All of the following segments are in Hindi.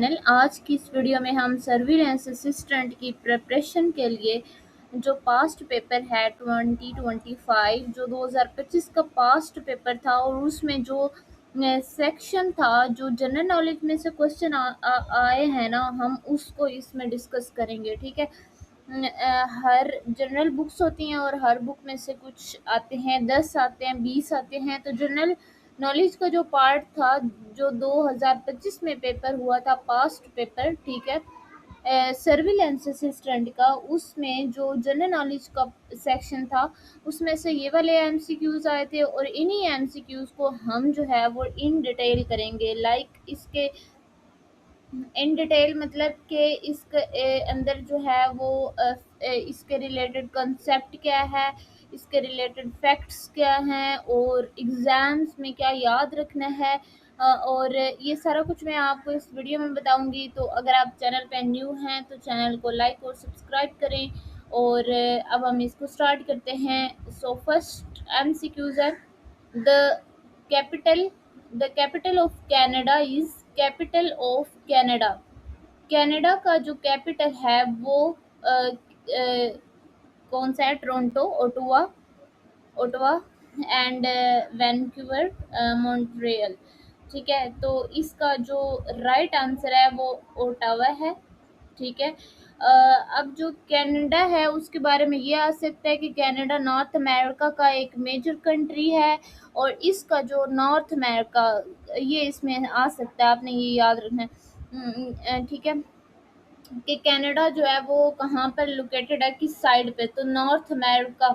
आज की इस वीडियो में हम सर्विलेंस असिस्टेंट की प्रिपरेशन के लिए जो पास्ट पेपर है 2025 जो 2025 का पास्ट पेपर था और उसमें जो सेक्शन था जो जनरल नॉलेज में से क्वेश्चन आए हैं ना, हम उसको इसमें डिस्कस करेंगे। ठीक है। हर जनरल बुक्स होती हैं और हर बुक में से कुछ आते हैं, 10 आते हैं, 20 आते हैं। तो जनरल नॉलेज का जो पार्ट था जो 2025 में पेपर हुआ था पास्ट पेपर, ठीक है, सर्विलेंस असिस्टेंट का, उसमें जो जनरल नॉलेज का सेक्शन था उसमें से ये वाले एमसीक्यूज आए थे और इन्हीं एमसीक्यूज को हम जो है वो इन डिटेल करेंगे। लाइक इसके इन डिटेल मतलब कि इसके अंदर जो है वो इसके रिलेटेड कंसेप्ट क्या है, इसके रिलेटेड फैक्ट्स क्या हैं और एग्ज़ाम्स में क्या याद रखना है। और ये सारा कुछ मैं आपको इस वीडियो में बताऊंगी। तो अगर आप चैनल पे न्यू हैं तो चैनल को लाइक और सब्सक्राइब करें। और अब हम इसको स्टार्ट करते हैं। सो फर्स्ट एमसीक्यूज है, the capital the capital of Canada is capital of Canada. Canada का जो कैपिटल है वो कौन सा है? Toronto, Ottawa, Ottawa and Vancouver, Montreal. ठीक है, तो इसका जो राइट आंसर है वो ओटावा है। ठीक है। अब जो कनाडा है उसके बारे में ये आ सकता है कि कनाडा नॉर्थ अमेरिका का एक मेजर कंट्री है और इसका जो नॉर्थ अमेरिका, ये इसमें आ सकता है, आपने ये याद रखना है। ठीक है, कि कनाडा जो है वो कहाँ पर लोकेटेड है, किस साइड पे? तो नॉर्थ अमेरिका।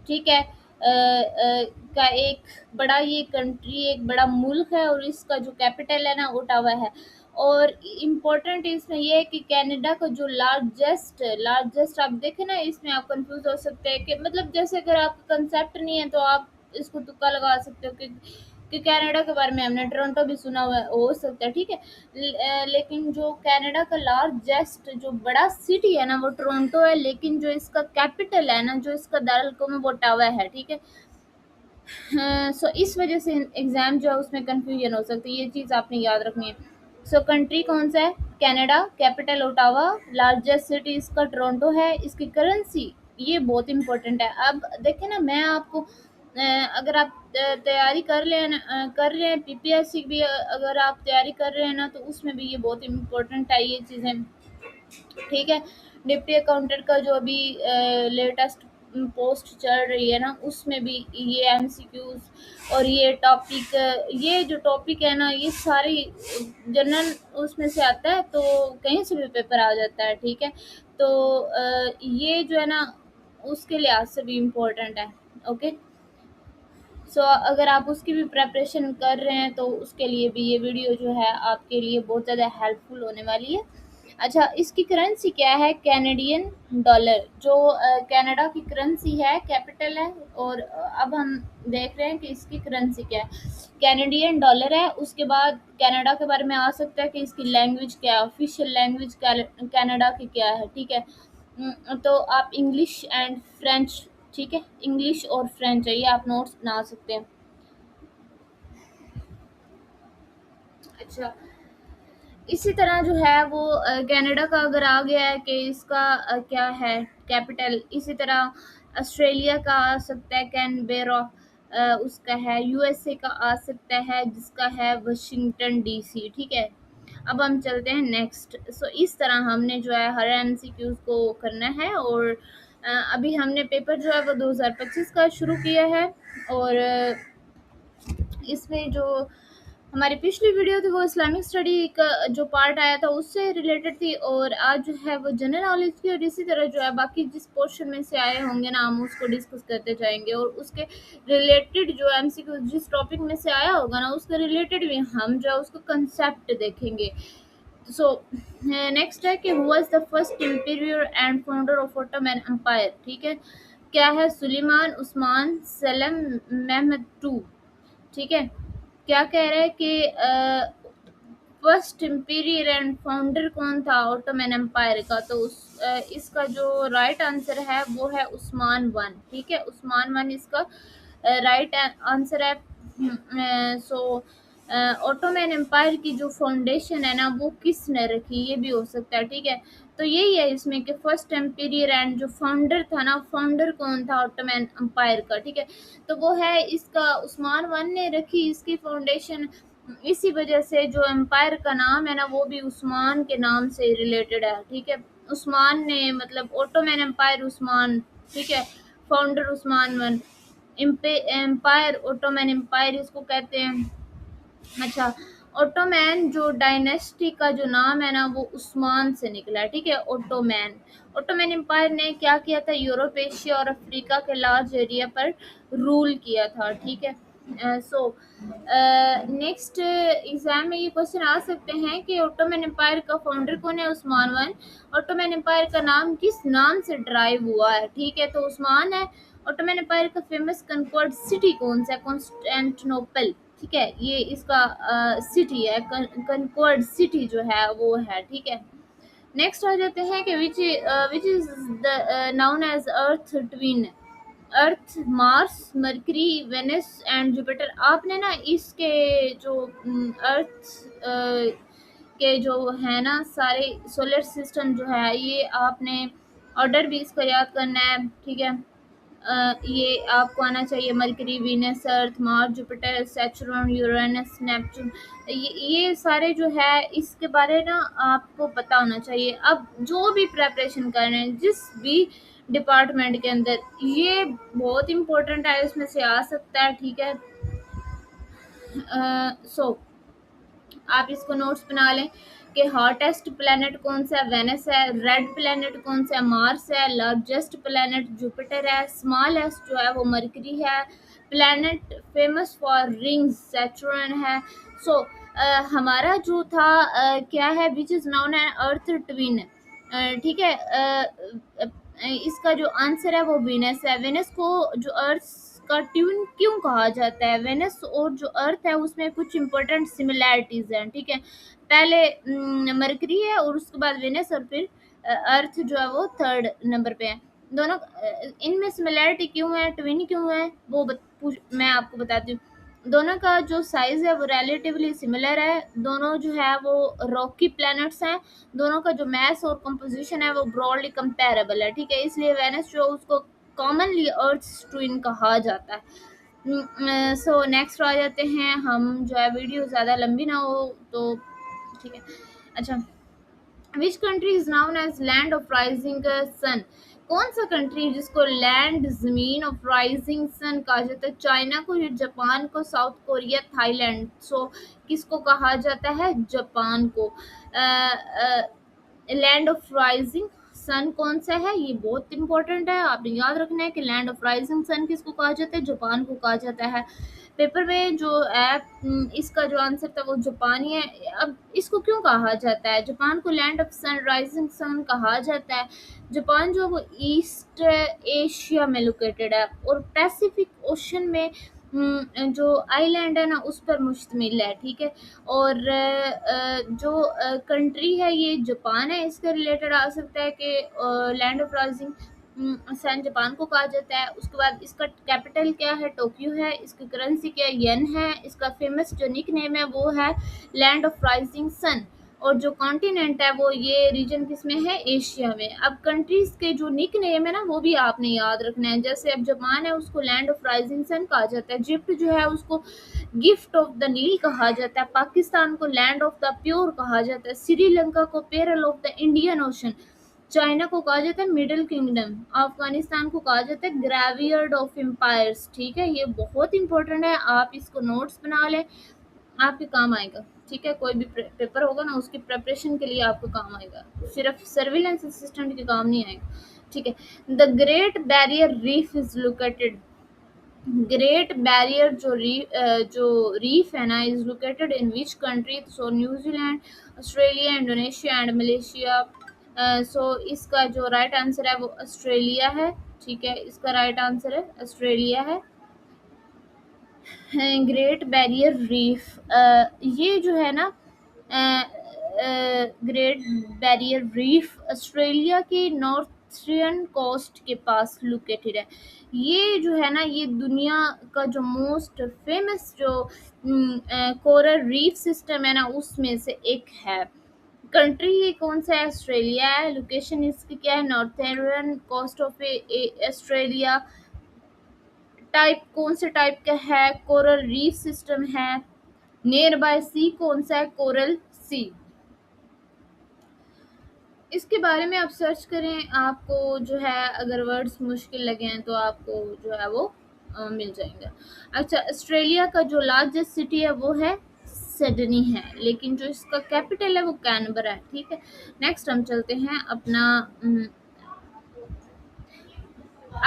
ठीक है। का एक बड़ा ये कंट्री, एक बड़ा मुल्क है और इसका जो कैपिटल है ना ओटावा है। और इम्पोर्टेंट इसमें ये है कि कनाडा का जो लार्जेस्ट आप देखें ना, इसमें आप कंफ्यूज हो सकते हैं कि मतलब जैसे अगर आपका कंसेप्ट नहीं है तो आप इसको तुक्का लगा सकते हो कि कनाडा के बारे में हमने टोरंटो भी सुना हुआ है, हो सकता है। ठीक है। लेकिन जो कनाडा का लार्जेस्ट जो बड़ा सिटी है ना वो टोरंटो है, लेकिन जो इसका कैपिटल है ना, जो इसका दारुल वो ओटावा है। ठीक है। सो इस वजह से एग्जाम जो है उसमें कंफ्यूजन हो सकती है, ये चीज़ आपने याद रखनी है। सो कंट्री कौन सा है? Canada, capital Ottawa, largest city इसका टोरंटो है। इसकी करेंसी, ये बहुत इंपॉर्टेंट है। अब देखें ना, मैं आपको अगर आप तैयारी कर रहे हैं पीपीएससी भी, अगर आप तैयारी कर रहे हैं ना तो उसमें भी ये बहुत इम्पोर्टेंट है ये चीज़ें। ठीक है। डिप्टी अकाउंटेंट का जो अभी लेटेस्ट पोस्ट चल रही है ना, उसमें भी ये एमसीक्यूज और ये जो टॉपिक है ना, ये सारी जनरल उसमें से आता है, तो कहीं से भी पेपर आ जाता है। ठीक है। तो ये जो है ना उसके लिहाज से भी इम्पोर्टेंट है। ओके। सो अगर आप उसकी भी प्रेपरेशन कर रहे हैं तो उसके लिए भी ये वीडियो जो है आपके लिए बहुत ज़्यादा हेल्पफुल होने वाली है। अच्छा, इसकी करेंसी क्या है? कैनेडियन डॉलर, जो कनाडा की करेंसी है, कैपिटल है। और अब हम देख रहे हैं कि इसकी करेंसी क्या है। कैनेडियन डॉलर है। उसके बाद कनाडा के बारे में आ सकता है कि इसकी लैंग्वेज क्या है, ऑफिशियल लैंग्वेज कनाडा की क्या है। ठीक है। तो आप इंग्लिश एंड फ्रेंच, ठीक है, इंग्लिश और फ्रेंच है, ये आप नोट्स बना सकते हैं। अच्छा, इसी तरह जो है वो कनाडा का अगर आ गया है कि इसका क्या है कैपिटल, इसी तरह ऑस्ट्रेलिया का आ सकता है कैनबेरा, उसका है। यूएसए का आ सकता है जिसका है वाशिंगटन डीसी। ठीक है। अब हम चलते हैं नेक्स्ट। सो इस तरह हमने जो है हर एमसीक्यूज को करना है। और अभी हमने पेपर जो है वो 2025 का शुरू किया है। और इसमें जो हमारी पिछली वीडियो थी वो इस्लामिक स्टडी का जो पार्ट आया था उससे रिलेटेड थी, और आज जो है वो जनरल नॉलेज की। और इसी तरह जो है बाकी जिस पोर्शन में से आए होंगे ना, हम उसको डिस्कस करते जाएंगे और उसके रिलेटेड जो एमसीक्यू जिस टॉपिक में से आया होगा ना उसके रिलेटेड भी हम जो है उसको कंसेप्ट देखेंगे। सो नेक्स्ट है कि who was the first empire and founder of Ottoman empire. ठीक है। क्या है? सुलेमान, उस्मान, सलम, मेहमद टू। ठीक है। क्या कह रहा है कि फर्स्ट एम्पायर एंड फाउंडर कौन था ऑटोमन एम्पायर का? तो इसका जो राइट आंसर है वो है उस्मान वन। ठीक है, उस्मान वन इसका राइट आंसर है। सो ऑटोमैन एम्पायर की जो फाउंडेशन है ना वो किसने रखी, ये भी हो सकता है, ठीक है। तो यही है इसमें कि फर्स्ट एम्पीरियर एंड जो फाउंडर था ना, फाउंडर कौन था ऑटोमैन एम्पायर का, ठीक है। तो वो है इसका उस्मान वन ने रखी इसकी फाउंडेशन। इसी वजह से जो एम्पायर का नाम है ना वो भी उस्मान के नाम से रिलेटेड है, ठीक है। उस्मान ने मतलब ऑटोमैन एम्पायर उस्मान, ठीक है। Founder Osman one, empire Ottoman empire इसको कहते हैं। अच्छा, ओटोमैन जो डायनेस्टी का जो नाम है ना वो उस्मान से निकला है, ठीक है। ओटोमैन ओटोमैन एम्पायर ने क्या किया था, यूरोप, एशिया और अफ्रीका के लार्ज एरिया पर रूल किया था, ठीक है। सो नेक्स्ट एग्जाम में ये क्वेश्चन आ सकते हैं कि ओटोमैन एम्पायर का फाउंडर कौन है, उस्मान वन। ओटोमैन एम्पायर का नाम किस नाम से ड्राइव हुआ है, ठीक है, तो उस्मान है। ओटोमैन एम्पायर का फेमस कंकॉर्ड सिटी कौन सा है, कॉन्स्टेंटिनोपल, ठीक है, ये इसका सिटी है, कंकॉर्ड सिटी जो है वो है, ठीक है। नेक्स्ट आ जाते हैं कि which is the known as earth twin, earth, Mars, Mercury, Venus and Jupiter. आपने ना इसके जो अर्थ के जो है ना सारे सोलर सिस्टम जो है ये आपने ऑर्डर भी इसका याद करना है, ठीक है। ये आपको आना चाहिए, Mercury, Venus, Earth, Mars, Jupiter, Saturn, Uranus, Neptune. ये सारे जो है इसके बारे ना आपको पता होना चाहिए। अब जो भी प्रेपरेशन कर रहे हैं जिस भी डिपार्टमेंट के अंदर, ये बहुत इंपॉर्टेंट है, इसमें से आ सकता है, ठीक है। सो आप इसको नोट्स बना लें कि हॉटेस्ट प्लैनेट कौन सा है, वेनस है। रेड प्लैनेट कौन सा है, मार्स है। लार्जेस्ट प्लैनेट जुपिटर है। स्मॉलेस्ट जो है वो मरकरी है। Planet famous for rings Saturn है। सो हमारा जो था क्या है, विच इज नोन है अर्थ ट्विन, ठीक है। इसका जो आंसर है वो वेनस है। वेनस को जो अर्थ का ट्यून क्यों कहा जाता है, वेनस और जो अर्थ है उसमें कुछ इंपॉर्टेंट सिमिलैरिटीज हैं, ठीक है। पहले मरकरी है और उसके बाद वेनस और फिर अर्थ जो है वो थर्ड नंबर पे है। दोनों इनमें सिमिलैरिटी क्यों है, ट्विन क्यों है, वो मैं आपको बताती हूँ। दोनों का जो साइज है वो रिलेटिवली सिमिलर है। दोनों जो है वो रॉकी प्लैनेट्स हैं। दोनों का जो मैस और कंपोजिशन है वो ब्रॉडली कंपेरेबल है, ठीक है। इसलिए वेनस जो उसको कॉमनली अर्थ ट्विन कहा जाता है। सो नेक्स्ट आ जाते हैं हम, जो है वीडियो ज़्यादा लंबी ना हो तो, ठीक है। अच्छा, which country is known as land of rising sun, कौन सा कंट्री जिसको लैंड जमीन ऑफ राइजिंग सन कहा जाता है, चाइना को, जापान को, साउथ कोरिया, थाईलैंड। सो किसको कहा जाता है, जापान को। लैंड ऑफ राइजिंग सन कौन सा है, ये बहुत इंपॉर्टेंट है, आपने याद रखना है कि लैंड ऑफ राइजिंग सन किसको कहा जाता है, जापान को कहा जाता है। पेपर में जो है इसका जो आंसर था वो जापानी है। अब इसको क्यों कहा जाता है, जापान को land of sun rising sun कहा जाता है। जापान जो वो ईस्ट एशिया में लोकेटेड है और पैसिफिक ओशन में जो आइलैंड है ना उस पर मुश्तमिल है, ठीक है। और जो कंट्री है ये जापान है, इसके रिलेटेड आ सकता है कि land of rising sun Japan को कहा जाता है। उसके बाद इसका कैपिटल क्या है, टोक्यो है। इसकी करेंसी क्या है, येन है। इसका फेमस जो निक नेम है वो है लैंड ऑफ राइजिंग सन। और जो कॉन्टिनेंट है वो ये रीजन किस में है, एशिया में। अब कंट्रीज के जो निक नेम है ना वो भी आपने याद रखना है। जैसे अब जापान है उसको लैंड ऑफ राइजिंग सन कहा जाता है। इजिप्ट जो है उसको गिफ्ट ऑफ द नील कहा जाता है। पाकिस्तान को लैंड ऑफ द प्योर कहा जाता है। श्रीलंका को पेरल of the Indian ocean. China को कहा जाता है मिडिल किंगडम। अफगानिस्तान को कहा जाता है ग्रेवियर्ड ऑफ एम्पायर्स, ठीक है। ये बहुत इंपॉर्टेंट है, आप इसको नोट्स बना लें, आपके काम आएगा, ठीक है। कोई भी पेपर होगा ना उसकी प्रिपरेशन के लिए आपको काम आएगा, सिर्फ सर्विलेंस असिस्टेंट के काम नहीं आएगा, ठीक है। The great barrier reef is located, great barrier जो रीफ है ना is located in which country, so New Zealand, Australia, Indonesia and Malaysia. So इसका जो राइट आंसर है वो ऑस्ट्रेलिया है, ठीक है। इसका राइट आंसर है ऑस्ट्रेलिया है। ग्रेट बैरियर रीफ, ये जो है ना ग्रेट बैरियर रीफ ऑस्ट्रेलिया की नॉर्थ इक्वेस्ट्रियन कोस्ट के पास लोकेटेड है। ये जो है ना, ये दुनिया का जो मोस्ट फेमस जो कोरल रीफ सिस्टम है ना, उसमें से एक है। कंट्री ये कौन सा है? ऑस्ट्रेलिया है। लोकेशन इसकी क्या है? Northern coast of Australia. Type कौन से टाइप का है? कोरल रीफ सिस्टम है। नियर बाय सी कौन सा है? Coral sea. इसके बारे में आप सर्च करें, आपको जो है अगर वर्ड्स मुश्किल लगे हैं तो आपको जो है वो मिल जाएंगे। अच्छा, ऑस्ट्रेलिया का जो लार्जेस्ट सिटी है वो है सिडनी है, लेकिन जो इसका कैपिटल है वो कैनबरा है। ठीक है, नेक्स्ट हम चलते हैं अपना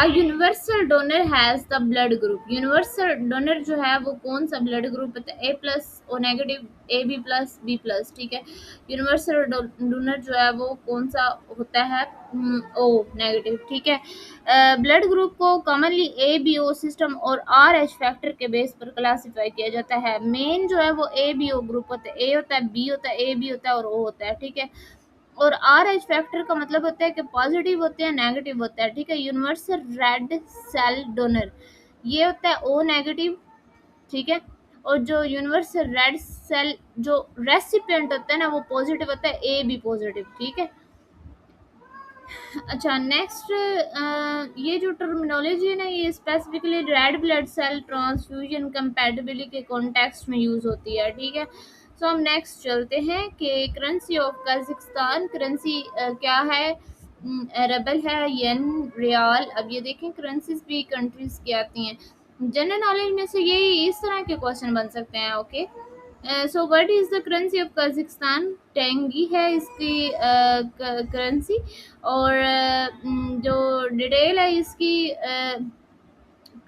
universal donor has the blood group. Universal donor जो है वो कौन सा ब्लड ग्रुप होता है? A plus, O negative, A B plus, B plus. ठीक है, यूनिवर्सल डोनर जो है वो कौन सा होता है? O negative. ठीक है, ब्लड ग्रुप को commonly A B O system और आर एच फैक्टर के बेस पर क्लासिफाई किया जाता है। मेन जो है वो ए बी ओ ग्रुप होता है। ए होता है, बी होता है, ए बी होता है और ओ होता है। ठीक है, और आर एच फैक्टर का मतलब होता है कि पॉजिटिव होते हैं, नेगेटिव होता है। ठीक है, यूनिवर्सल रेड सेल डोनर ये होता है ओ नेगेटिव। ठीक है, और जो यूनिवर्सल रेड सेल जो रेसिपिएंट होता है ना, वो पॉजिटिव होता है, ए बी पॉजिटिव। ठीक है, अच्छा नेक्स्ट, ये जो टर्मिनोलॉजी है ना, ये specifically red blood cell transfusion compatibility के कॉन्टेक्स्ट में यूज होती है। ठीक है, सो हम नेक्स्ट चलते हैं कि करेंसी ऑफ कजाकिस्तान। करेंसी क्या है? रबल है, येन, रियाल। अब ये देखें, करेंसीज भी कंट्रीज की आती हैं। जनरल नॉलेज में से ये इस तरह के क्वेश्चन बन सकते हैं। Okay, so what is the currency of Kazakhstan? Tangy है इसकी करेंसी। और जो डिटेल है इसकी,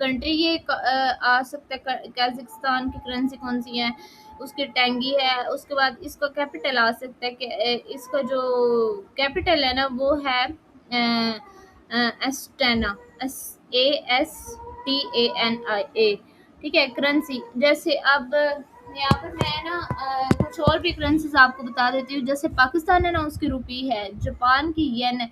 कंट्री ये आ सकता है, कजाकिस्तान की करेंसी कौन सी है? उसकी टेंगी है। उसके बाद इसका कैपिटल आ सकता है कि इसका जो कैपिटल है ना वो है Astana, S A S T A N I A. ठीक है, करेंसी जैसे अब यहाँ पर मैं ना कुछ और भी करेंसीज आपको बता देती हूँ। जैसे पाकिस्तान है ना, उसकी रुपी है। जापान की येन है।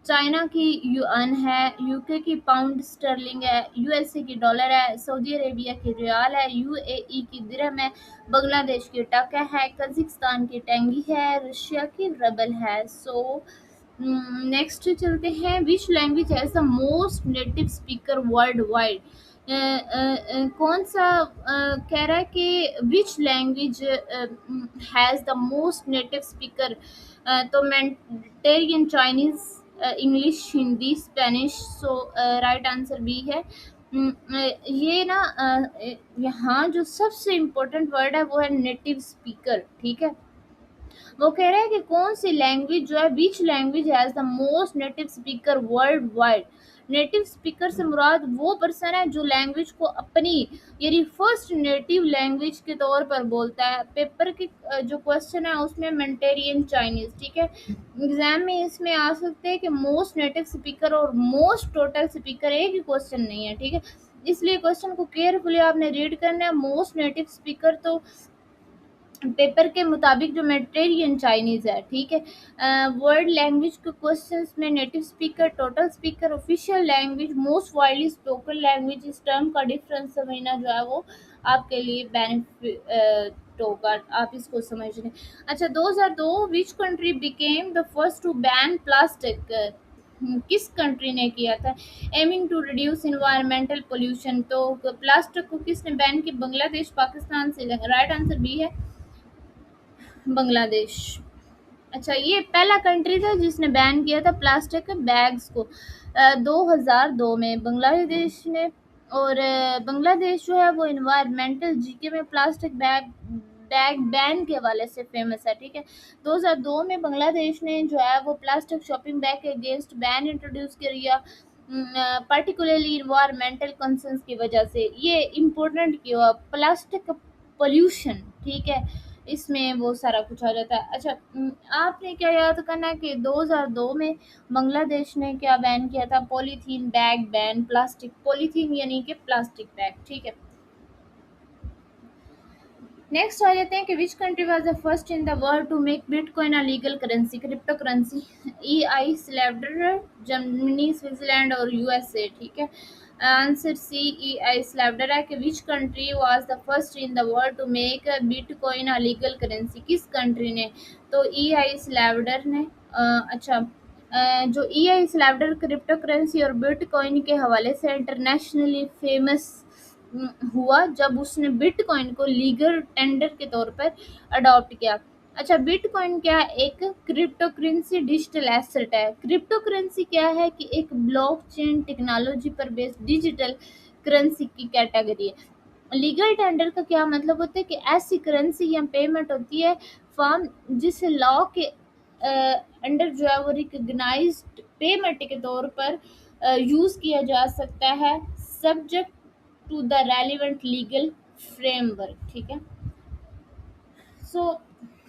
चाइना की युआन है। यूके की पाउंड स्टर्लिंग है। यूएसए की डॉलर है। सऊदी अरेबिया की रियाल है। यूएई की दिरहम है। बांग्लादेश की टका है। कजाकिस्तान की टेंगी है। रशिया की रबल है। सो नेक्स्ट चलते हैं, which language has the most native speaker world wide? कौन सा कह रहा है कि which language has the most native speaker? तो मैंटेरियन, चाइनीज, इंग्लिश, हिंदी, स्पेनिश। सो राइट आंसर बी है। ये ना यहाँ जो सबसे इम्पोर्टेंट वर्ड है वो है नेटिव स्पीकर। ठीक है, वो कह रहा है कि कौन सी लैंग्वेज जो है, which language has the most native speaker world wide? Native speaker से मुराद वो पर्सन है जो लैंग्वेज को अपनी यानी फर्स्ट नेटिव लैंग्वेज के तौर पर बोलता है। पेपर के जो क्वेश्चन है उसमें मैंटेरियन, चाइनीज। ठीक है, एग्जाम में इसमें आ सकते हैं कि मोस्ट नेटिव स्पीकर और मोस्ट टोटल स्पीकर एक ही क्वेश्चन नहीं है। ठीक है, इसलिए क्वेश्चन को केयरफुली आपने रीड करना है। मोस्ट नेटिव स्पीकर तो पेपर के मुताबिक जो मेडिटेरियन चाइनीज है। ठीक है, वर्ल्ड लैंग्वेज के क्वेश्चंस में native speaker, total speaker, official language, most widely spoken language, इस टर्म का डिफरेंस समझना जो है वो आपके लिए बेनिफिट होगा, आप इसको समझ लें। अच्छा, 2002 which country became the first to ban plastic? किस कंट्री ने किया था? Aiming to reduce environmental pollution. तो प्लास्टिक को किसने बैन किया? Bangladesh, Pakistan, Sri Lanka. Right answer B है, बांग्लादेश। अच्छा, ये पहला कंट्री था जिसने बैन किया था प्लास्टिक बैग्स को 2002 में, बांग्लादेश ने। और बांग्लादेश जो है वो इन्वायरमेंटल जीके में प्लास्टिक बैग बैन के हवाले से फेमस है। ठीक है, 2002 में बांग्लादेश ने जो है वो प्लास्टिक शॉपिंग बैग के अगेंस्ट बैन इंट्रोड्यूस किया, पर्टिकुलरली इन्वायरमेंटल कंसर्न्स की वजह से। ये इम्पोर्टेंट क्यों? Plastic pollution. ठीक है, इसमें वो सारा कुछ आ जाता है। अच्छा, आपने क्या याद करना है कि 2002 में बांग्लादेश ने क्या बैन किया था? Polythene bag ban, plastic polythene यानी कि प्लास्टिक बैग। ठीक है, नेक्स्ट आ जाते हैं कि which country was the first in the world to make bitcoin a legal currency, crypto currency. El Salvador, Germany, Switzerland और यूएसए। ठीक है, आंसर सी, ई स्लैब्डर है कि which country was the first in the world to make bitcoin a legal currency, किस कंट्री ने, तो ई स्लैब्डर ने। अच्छा, जो ई स्लैब्डर क्रिप्टो करेंसी और बिटकॉइन के हवाले से इंटरनेशनली फेमस हुआ जब उसने बिटकॉइन को लीगल टेंडर के तौर पर अडॉप्ट किया। अच्छा, बिटकॉइन क्या है? एक क्रिप्टो करेंसी डिजिटल एसेट है। क्रिप्टो करेंसी क्या है कि एक ब्लॉकचेन टेक्नोलॉजी पर बेस्ड डिजिटल करेंसी की कैटेगरी है। लीगल टेंडर का क्या मतलब होता है कि ऐसी करेंसी या पेमेंट होती है फॉर्म जिसे लॉ के अंडर जो है वो रिकग्नाइज्ड पेमेंट के तौर पर यूज़ किया जा सकता है, subject to the relevant legal framework. ठीक है, सो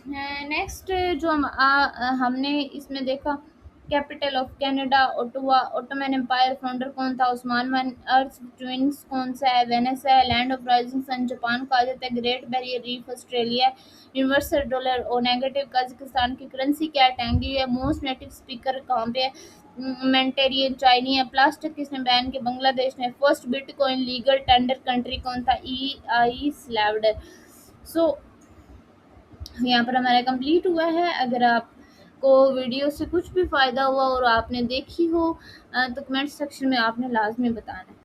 नेक्स्ट जो हमने इसमें देखा, capital of Canada Ottawa, Ottoman empire founder कौन था, उस्मान वन, अर्थ ट्विंस कौन सा है, वेनिस है, land of rising sun Japan को आ जाता है, great barrier reef Australia, universal dollar और नेगेटिव कजाकिस्तान की करेंसी क्या है, टेंगी है, मोस्ट नेटिव स्पीकर कहाँ पे है, मेंटेरियन चाइनी है, प्लास्टिक किसने बैन किया, बांग्लादेश ने, first bitcoin legal tender country कौन था, ई स्लैब्डर। सो यहाँ पर हमारा कंप्लीट हुआ है। अगर आपको वीडियो से कुछ भी फ़ायदा हुआ और आपने देखी हो तो कमेंट सेक्शन में आपने लाजमी बताना है।